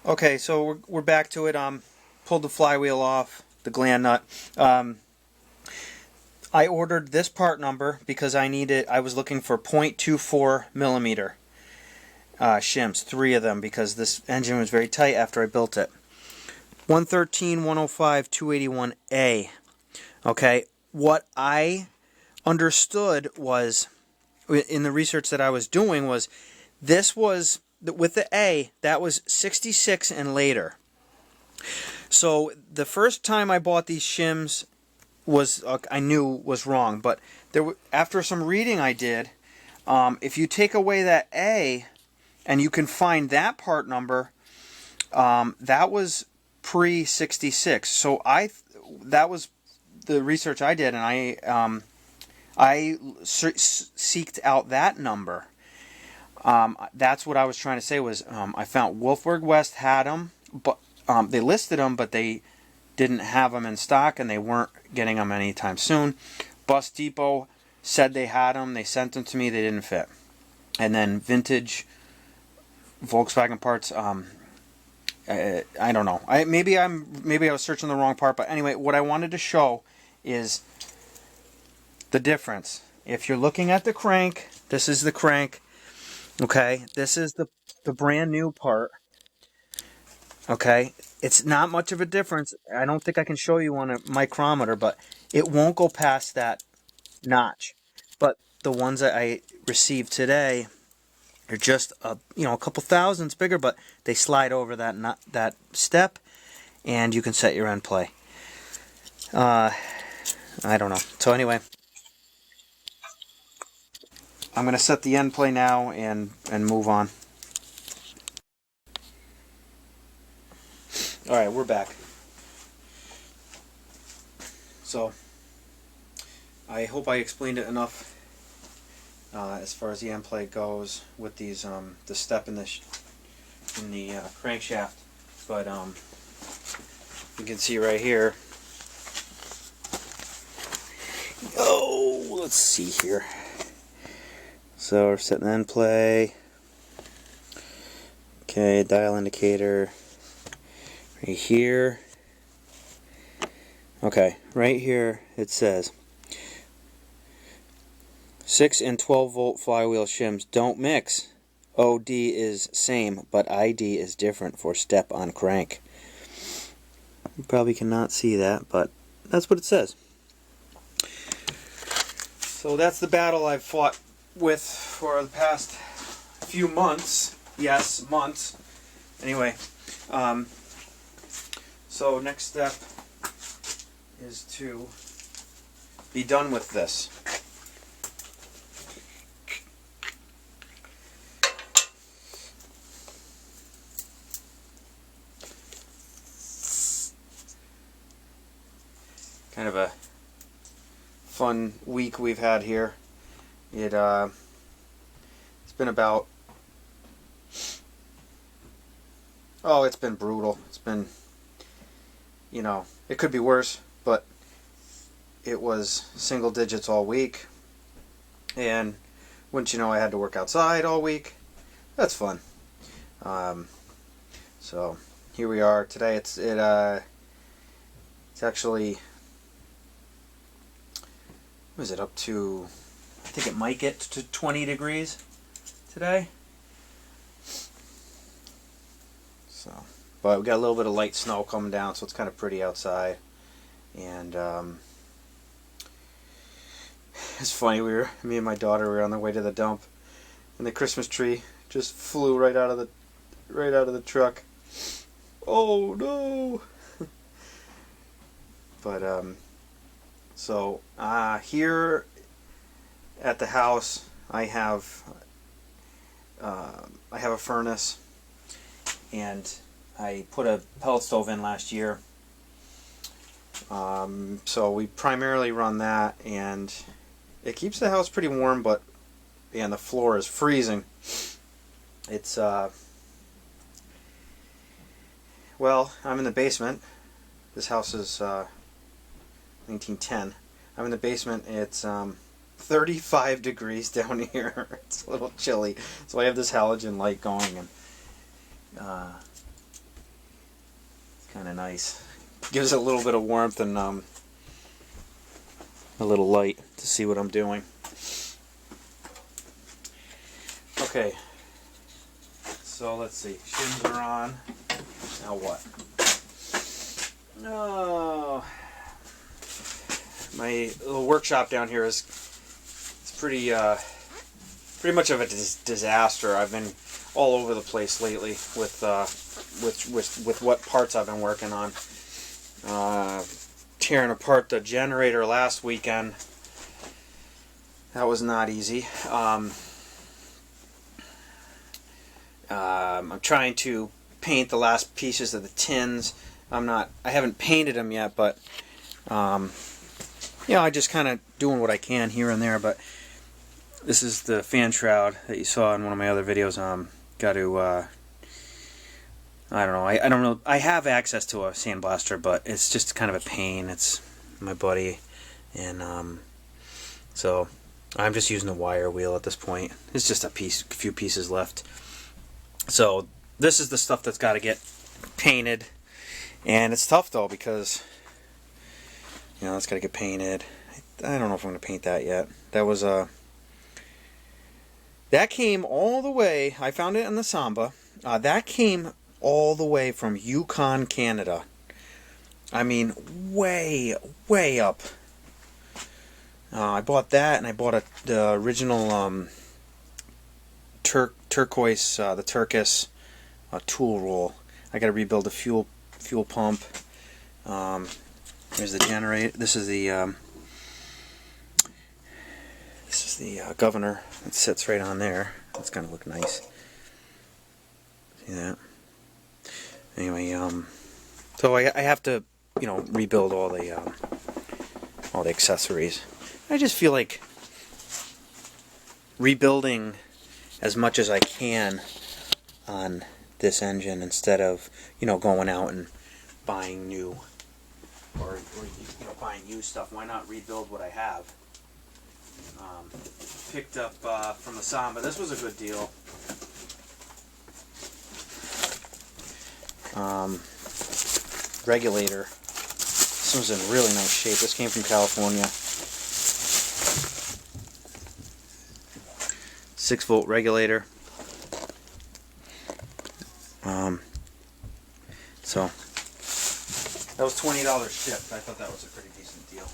Okay, so we're back to it. Pulled the flywheel off the gland nut. I ordered this part number because I was looking for 0.24 millimeter shims, 3 of them, because this engine was very tight after I built it. 113, 105, 281A. Okay, what I understood was, in the research that I was doing, was this was, with the A, that was 66 and later. So the first time I bought these shims was I knew was wrong, but after some reading I did, if you take away that A and you can find that part number, that was pre 66. So that was the research I did, and I seeked out that number. That's what I was trying to say was I found Wolfberg West had them, but they listed them, but they didn't have them in stock, and they weren't getting them anytime soon. Bus Depot said they had them. They sent them to me. They didn't fit. And then vintage Volkswagen parts. I don't know. Maybe I was searching the wrong part. But anyway, what I wanted to show is the difference. If you're looking at the crank, this is the crank. Okay, this is the brand new part. Okay, it's not much of a difference. I don't think I can show you on a micrometer, but it won't go past that notch. But the ones that I received today are just a couple thousandths bigger, but they slide over that step, and you can set your end play. I don't know. So anyway, I'm going to set the end play now and move on. Alright, we're back. So, I hope I explained it enough as far as the end play goes with these the step in the crankshaft. But you can see right here. Oh, let's see here. So we're setting the end play. Okay, dial indicator. Right here. Okay, right here it says 6 and 12 volt flywheel shims don't mix. OD is same, but ID is different for step on crank. You probably cannot see that, but that's what it says. So that's the battle I've fought with for the past few months. Yes, months. Anyway, so next step is to be done with this. Kind of a fun week we've had here. It's been about it's been brutal. It's been, it could be worse, but it was single digits all week. And wouldn't you know, I had to work outside all week. That's fun. So here we are today. It's actually, what is it, up to, I think it might get to 20 degrees today. So, but we got a little bit of light snow coming down, so it's kind of pretty outside. And it's funny, me and my daughter were on the way to the dump, and the Christmas tree just flew right out of the truck. Oh no! But so here at the house, I have a furnace, and I put a pellet stove in last year. So we primarily run that, and it keeps the house pretty warm, but the floor is freezing. It's well, I'm in the basement. This house is 1910. I'm in the basement. It's 35 degrees down here. It's a little chilly, so I have this halogen light going, and kind of nice. Gives it a little bit of warmth and a little light to see what I'm doing. Okay, so let's see. Shims are on. Now what? Oh, my little workshop down here is pretty much of a disaster. I've been all over the place lately with what parts I've been working on. Tearing apart the generator last weekend. That was not easy. I'm trying to paint the last pieces of the tins. I haven't painted them yet, but I just kind of doing what I can here and there. But this is the fan shroud that you saw in one of my other videos. Got to I don't know. I don't know. I have access to a sandblaster, but it's just kind of a pain. It's my buddy, and so I'm just using a wire wheel at this point. It's just a few pieces left. So this is the stuff that's got to get painted, and it's tough though because it's got to get painted. I don't know if I'm going to paint that yet. That came all the way. I found it in the Samba. That came all the way from Yukon, Canada. I mean, way, way up. I bought that, and I bought the original turquoise, the Turkish tool roll. I got to rebuild the fuel pump. There's the generator. This is the governor. It sits right on there. That's gonna look nice. See that? Anyway, so I have to, rebuild all the accessories. I just feel like rebuilding as much as I can on this engine instead of, going out and buying new or buying used stuff. Why not rebuild what I have? Picked up from the Samba. This was a good deal. Regulator. This one's in really nice shape. This came from California. 6-volt regulator. So that was $20 shipped. I thought that was a pretty decent deal.